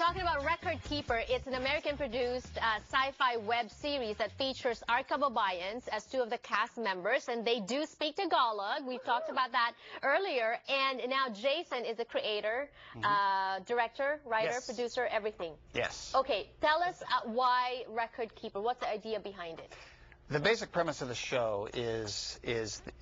talking about Record Keeper. It's an American-produced sci-fi web series that features our Kababayans as two of the cast members, and they do speak Tagalog. We've talked about that earlier, and now Jason is the creator, director, writer, producer, everything. Yes. Okay, tell us why Record Keeper. What's the idea behind it? The basic premise of the show is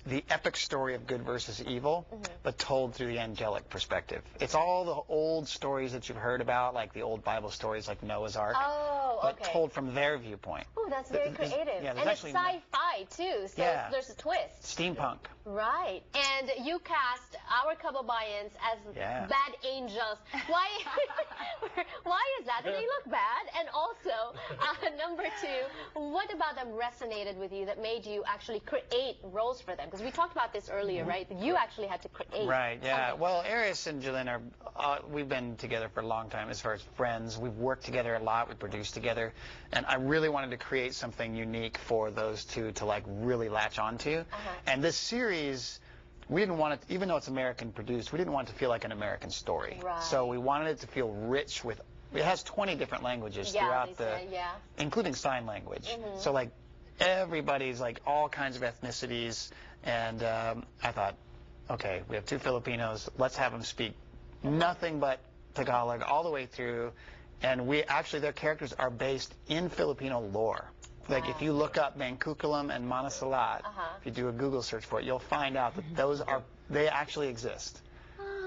the epic story of good versus evil, but told through the angelic perspective. It's all the old stories that you've heard about, like the old Bible stories like Noah's Ark, but told from their viewpoint. Oh, that's very creative. Yeah, and it's sci-fi, too, so there's a twist. Steampunk. Right. And you cast our Kababayans as bad angels. Why Why is that? Do they look bad? And also, number two, what about them resonated with you that made you actually create roles for them? Because we talked about this earlier, right? That you actually had to create. Right, yeah. Well, Arius and Jalen are, we've been together for a long time as far as friends. We've worked together a lot. We produced together. And I really wanted to create something unique for those two to, like, really latch onto. And this series, we didn't want it, even though it's American produced, we didn't want it to feel like an American story. Right. So we wanted it to feel rich with, it has 20 different languages throughout including sign language. So, like, everybody's, like, all kinds of ethnicities. And I thought, okay, we have two Filipinos, let's have them speak nothing but Tagalog all the way through. And we actually, their characters are based in Filipino lore. Like, if you look up Mangkukulam and Manasalat, if you do a Google search for it, you'll find out that those are, they actually exist.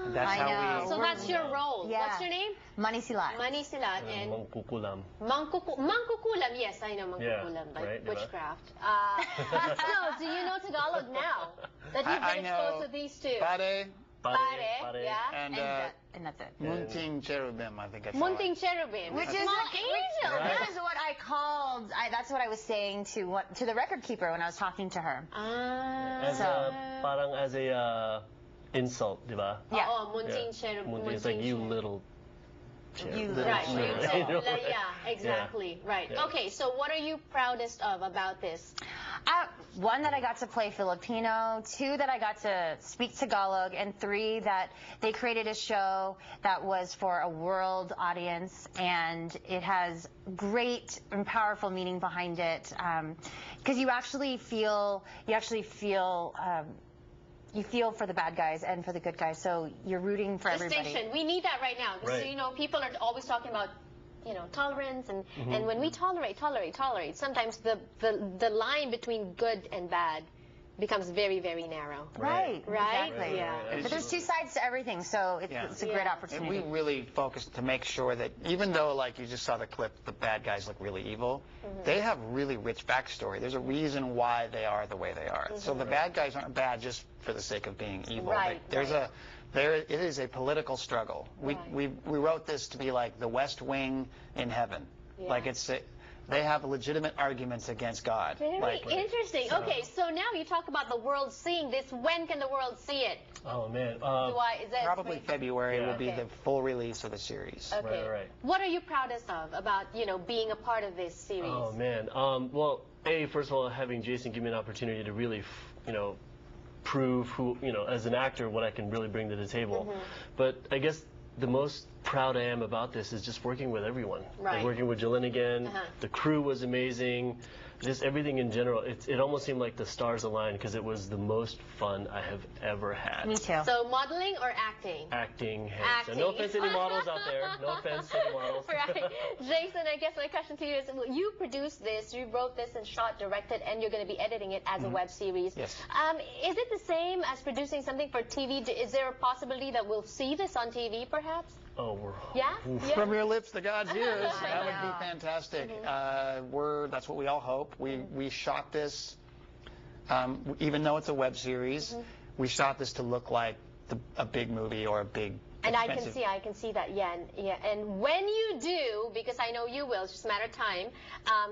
And that's how we... So that's your role. What's your name? Manisilat. Manisilat and... Mangkukulam. Mangkukulam, yes, I know Mangkukulam, like right, witchcraft. So, do you know Tagalog now? That you've been exposed to these two? Pare. Pare, yeah. And that's it. Munting cherubim, I think it's Munting cherubim. Which is small angel. That is what I called, that's what I was saying to the record keeper when I was talking to her. Parang as a insult, di ba? Yeah. Oh, munting cherubim. It's like you little cherub. You little Right, cherub. yeah, exactly. Right. Okay, so what are you proudest of about this? One, that I got to play Filipino. Two, that I got to speak Tagalog. And three, that they created a show that was for a world audience, and it has great and powerful meaning behind it. Because you feel for the bad guys and for the good guys, so you're rooting for everybody. Distinction. We need that right now. Because, you know, people are always talking about, you know, tolerance, and when we tolerate, sometimes the line between good and bad becomes very, very narrow. Right. Exactly. Yeah. But there's two sides to everything, so it's a great opportunity. And we really focused to make sure that even though, like you just saw the clip, the bad guys look really evil, they have really rich backstory. There's a reason why they are the way they are. So the bad guys aren't bad just for the sake of being evil. It is a political struggle. We wrote this to be like the West Wing in heaven. Like they have legitimate arguments against God. Very interesting. Okay, so now you talk about the world seeing this. When can the world see it? Oh, man. Probably February will be the full release of the series. Okay. Right. What are you proudest of about, you know, being a part of this series? Oh, man. Well, first of all, having Jason give me an opportunity to really, you know, prove who, you know, as an actor, what I can really bring to the table. But I guess the most proud I am about this is just working with everyone. Like working with Jalen again. The crew was amazing. Just everything in general. It almost seemed like the stars aligned because it was the most fun I have ever had. Me too. So modeling or acting? Acting. So no offense to any models out there. No offense to any models. Right. Jason, I guess my question to you is, you produced this, you wrote this and shot, directed, and you're going to be editing it as a web series. Yes. Is it the same as producing something for TV? Is there a possibility that we'll see this on TV, perhaps? Oh, From your lips to God's ears. That would be fantastic. That's what we all hope. We shot this, even though it's a web series, we shot this to look like a big movie or a big. And I can see that, And when you do, because I know you will, it's just a matter of time,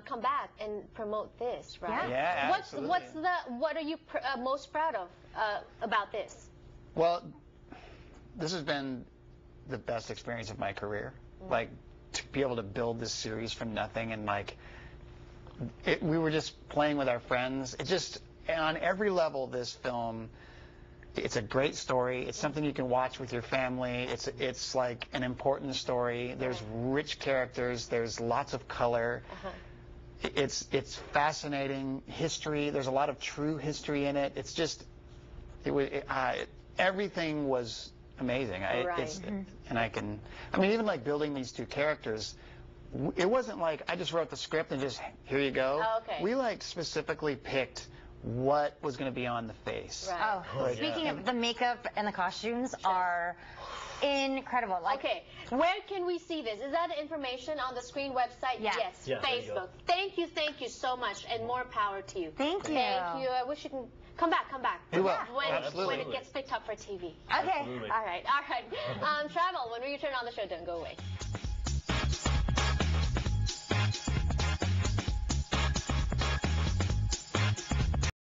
come back and promote this, right? Yeah, absolutely. What are you most proud of about this? Well, this has been the best experience of my career. Like, to be able to build this series from nothing, and like, we were just playing with our friends. It just, on every level, this film It's a great story. It's something you can watch with your family. It's like an important story. There's rich characters. There's lots of color. It's fascinating history. There's a lot of true history in it. It's just everything was amazing. Even like building these two characters. It wasn't like I just wrote the script and just here you go. Oh, okay. We like specifically picked what was going to be on the face. Right. Oh, speaking of the makeup and the costumes are incredible. Like, okay, where can we see this? Is that information on the screen website? Yeah. Yes, Yeah, Facebook. Thank you so much, and more power to you. Thank you. Thank you. I wish you can come back. We will. When it gets picked up for TV. Okay. Absolutely. All right. Travel. When we return on the show, don't go away.